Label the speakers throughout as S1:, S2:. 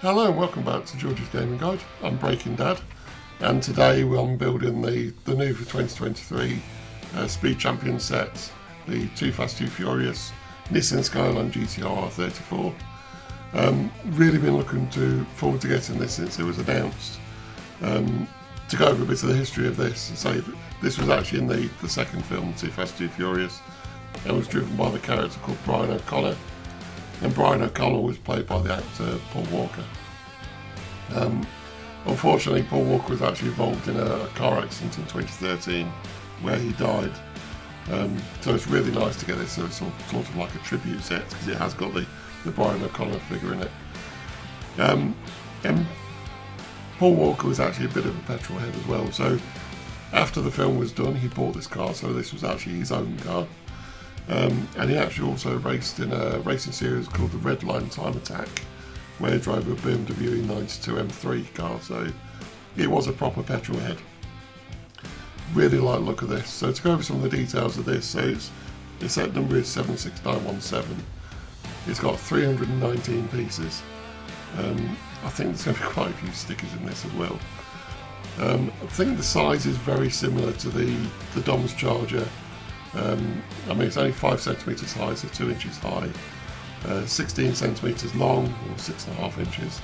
S1: Hello and welcome back to George's Gaming Guide. I'm Breaking Dad, and today I'm building the new for 2023 Speed Champion set, the Too Fast Too Furious Nissan Skyline GT-R R34. Really been looking forward to getting this since it was announced. To go over a bit of the history of this, and say that this was actually in the second film, Too Fast Too Furious, and was driven by the character called Brian O'Connor. And Brian O'Connor was played by the actor Paul Walker. Unfortunately, Paul Walker was actually involved in a car accident in 2013 where he died. So it's really nice to get this sort of like a tribute set, because it has got the Brian O'Connor figure in it. And Paul Walker was actually a bit of a petrol head as well. So after the film was done, he bought this car, so this was actually his own car. And he actually also raced in a racing series called the Red Line Time Attack, where he drove a BMW 92 M3 car, so it was a proper petrol head. Really like the look of this. So to go over some of the details of this, so its set number is 76917. It's got 319 pieces. I think there's going to be quite a few stickers in this as well. I think the size is very similar to the Dom's Charger. I mean, it's only 5 centimetres high, so 2 inches high, 16 centimetres long, or 6.5 inches,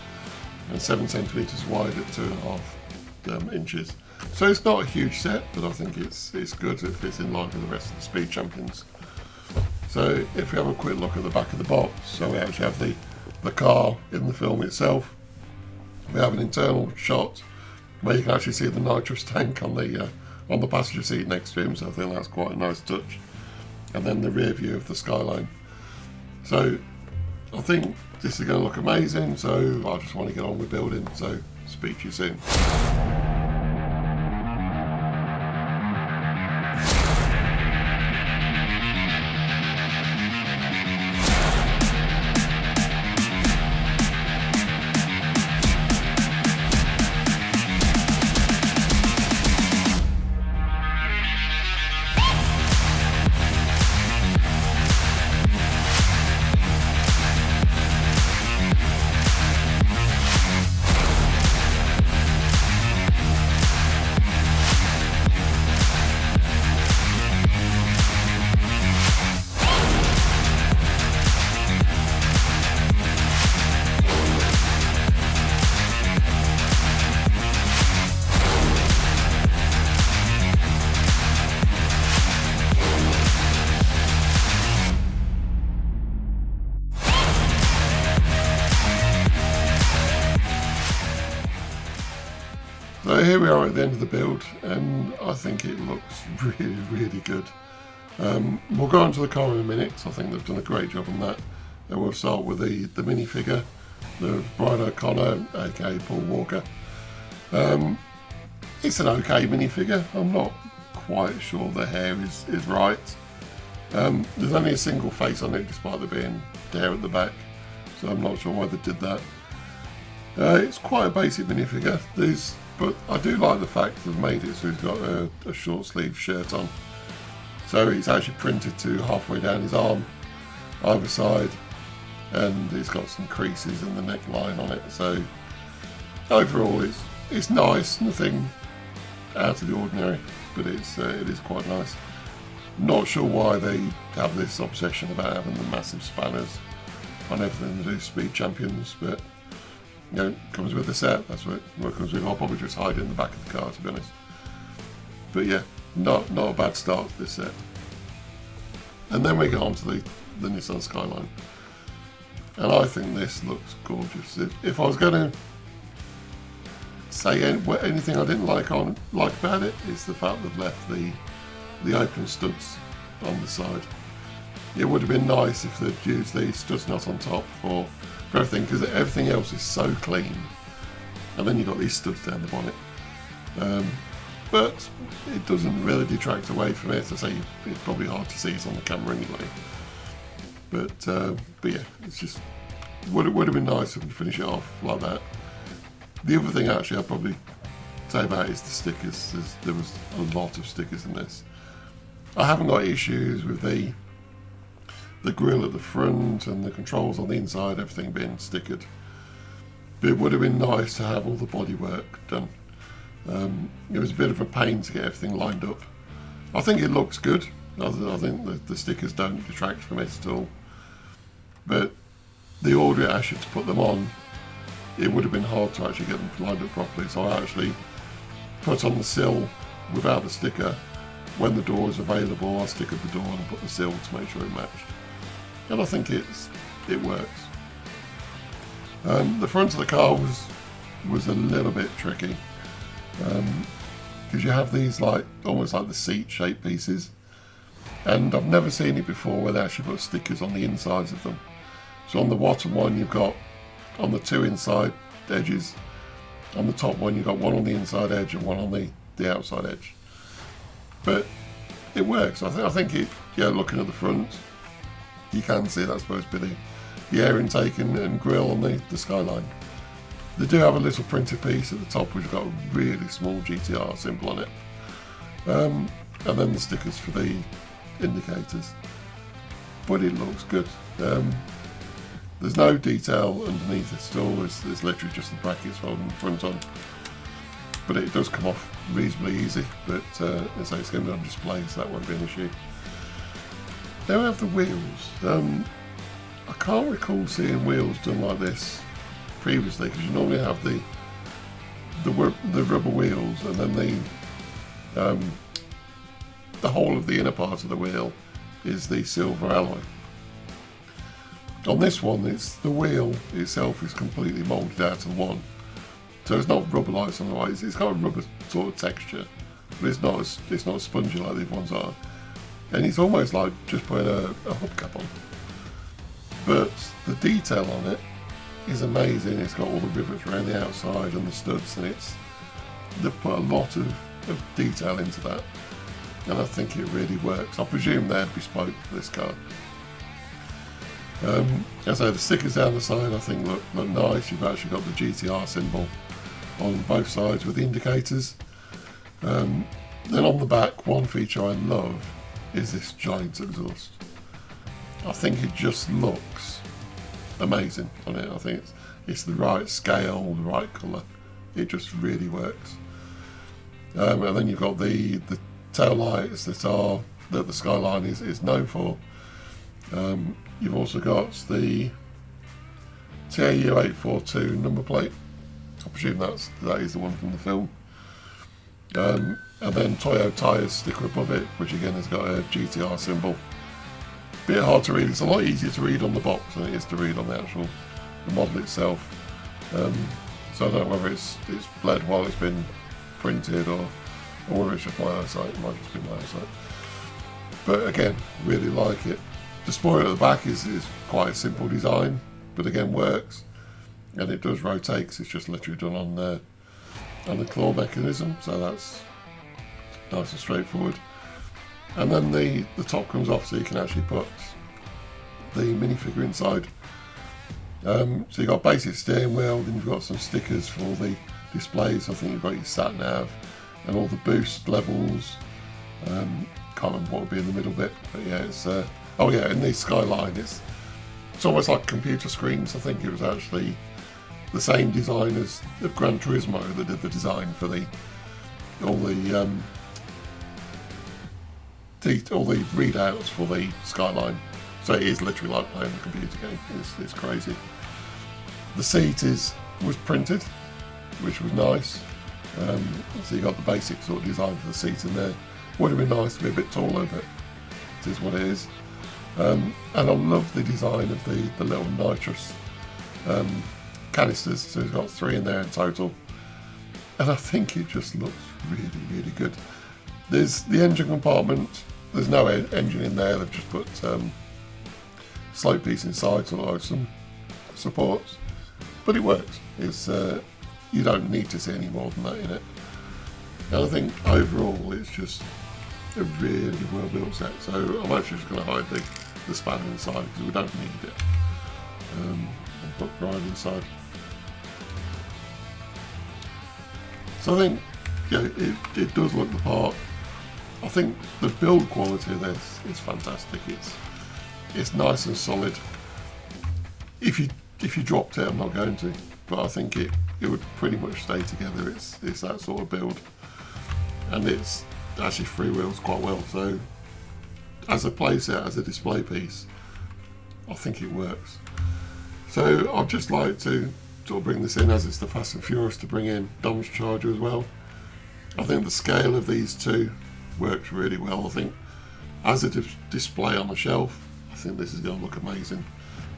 S1: and 7 centimetres wide at 2.5 inches. So it's not a huge set, but I think it's good. It fits in line with the rest of the Speed Champions. So if we have a quick look at the back of the box, so we actually have the car in the film itself. We have an internal shot where you can actually see the nitrous tank on the passenger seat next to him, so I think that's quite a nice touch. And then the rear view of the Skyline. So I think this is going to look amazing, so I just want to get on with building, so speak to you soon. So here we are at the end of the build, and I think it looks really, really good. We'll go on to the car in a minute, so I think they've done a great job on that. And we'll start with the minifigure of Brian O'Connor, aka Paul Walker. It's an okay minifigure. I'm not quite sure the hair is right. There's only a single face on it, despite there being hair at the back, so I'm not sure why they did that. It's quite a basic minifigure. But I do like the fact they've made it so he's got a short sleeve shirt on. So it's actually printed to halfway down his arm, either side, and it's got some creases in the neckline on it. So overall it's nice, nothing out of the ordinary, but it is quite nice. Not sure why they have this obsession about having the massive spanners on everything to do Speed Champions, but you know, it comes with the set, that's what it comes with. I'll probably just hide it in the back of the car, to be honest. But yeah, not a bad start to this set. And then we get on to the Nissan Skyline. And I think this looks gorgeous. If I was going to say anything I didn't like about it, it's the fact they've left the open studs on the side. It would have been nice if they'd used the studs not on top for everything, because everything else is so clean, and then you've got these studs down the bonnet. But it doesn't really detract away from it. As I say, it's probably hard to see it on the camera anyway. But yeah, it's just would have been nice if we finish it off like that. The other thing actually I'd probably say about it is the stickers. There was a lot of stickers in this. I haven't got issues with the grille at the front and the controls on the inside, everything being stickered. But it would have been nice to have all the bodywork done. It was a bit of a pain to get everything lined up. I think it looks good. I think the stickers don't detract from it at all. But the order it asked you to put them on, it would have been hard to actually get them lined up properly. So I actually put on the sill without the sticker. When the door is available, I stick at the door and put the sill to make sure it matched. And I think it works. The front of the car was a little bit tricky. Because you have these like almost like the seat shaped pieces, and I've never seen it before where they actually put stickers on the insides of them. So on the bottom one you've got on the two inside edges, on the top one you've got one on the inside edge and one on the outside edge. But it works. I think it. Yeah, looking at the front, you can see that's supposed to be the air intake and grille on the Skyline. They do have a little printed piece at the top which has got a really small GT-R symbol on it. And then the stickers for the indicators. But it looks good. There's no detail underneath it at all, it's literally just the brackets holding the front on. But it does come off reasonably easy, but it's going to be on display, so that won't be an issue. Then we have the wheels. I can't recall seeing wheels done like this previously, because you normally have the rubber wheels and then the whole of the inner part of the wheel is the silver alloy. On this one, the wheel itself is completely moulded out of one, so it's not rubber like some of the ways. It's got a rubber sort of texture, but it's not spongy like the other ones are, and it's almost like just putting a hubcap on. But the detail on it is amazing. It's got all the rivets around the outside and the studs, and they've put a lot of detail into that, and I think it really works. I presume they're bespoke for this car. As I say, the stickers down the side I think look nice. You've actually got the GT-R symbol on both sides with the indicators. Then on the back, one feature I love is this giant exhaust. I think it just looks amazing on it. I think it's the right scale, the right colour. It just really works. And then you've got the tail lights that the Skyline is known for. You've also got the TAU842 number plate. I presume that is the one from the film. And then Toyo tyres sticker above it, which again has got a GT-R symbol. Bit hard to read. It's a lot easier to read on the box than it is to read on the model itself. So I don't know whether it's bled while it's been printed or whether it's just my eyesight. It might just be my eyesight. But again, really like it. The spoiler at the back is quite a simple design, but again works, and it does rotate because it's just literally done on the claw mechanism, so that's nice and straightforward. And then the top comes off, so you can actually put the minifigure inside. So you've got basic steering wheel, then you've got some stickers for all the displays. I think you've got your sat nav and all the boost levels. Can't remember what would be in the middle bit, but yeah, it's oh yeah, in the Skyline, it's almost like computer screens. I think it was actually the same designers of Gran Turismo that did the design for all the readouts for the Skyline. So it is literally like playing a computer game. It's crazy. The seat was printed, which was nice. So you got the basic sort of design for the seat in there. Would have been nice to be a bit taller, but it is what it is. And I love the design of the little nitrous canisters. So it's got 3 in there in total, and I think it just looks really, really good. There's the engine compartment. There's no engine in there. They've just put slope piece inside to allow some supports, but it works. It's you don't need to see any more than that in it. And I think overall it's just a really well built set. So I'm actually just going to hide the spanner inside because we don't need it. And put Brian inside. So I think, yeah, it does look the part. I think the build quality of this is fantastic. It's nice and solid. If you dropped it, I'm not going to, but I think it would pretty much stay together. It's that sort of build, and it's actually freewheels quite well. So as a playset, as a display piece, I think it works. So I'd just like to sort of bring this in, as it's the Fast and Furious, to bring in Dom's Charger as well. I think the scale of these two works really well. I think as a display on the shelf, I think this is going to look amazing.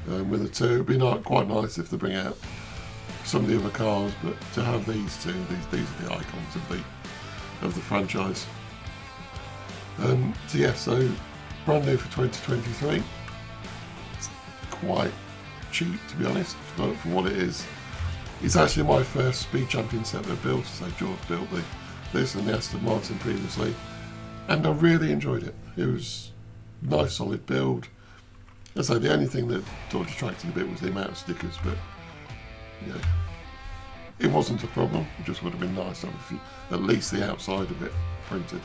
S1: With the two, it'd be quite nice if they bring out some of the other cars, but to have these two, these are the icons of the franchise. So yeah, so brand new for 2023. It's quite cheap, to be honest, for what it is. It's actually my first Speed Champion set they've built. So George built this and the Aston Martin previously, and I really enjoyed it. It was a nice solid build. As I say, the only thing that sort of detracted a bit was the amount of stickers, but yeah, it wasn't a problem. It just would have been nice to have at least the outside of it printed.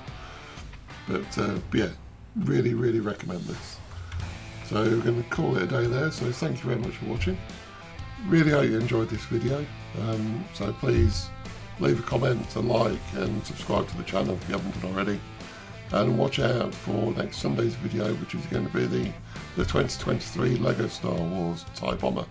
S1: But yeah, really recommend this. So we're going to call it a day there. So thank you very much for watching. Really hope you enjoyed this video. So please leave a comment, a like, and subscribe to the channel if you haven't done already. And watch out for next Sunday's video, which is going to be the 2023 LEGO Star Wars TIE Bomber.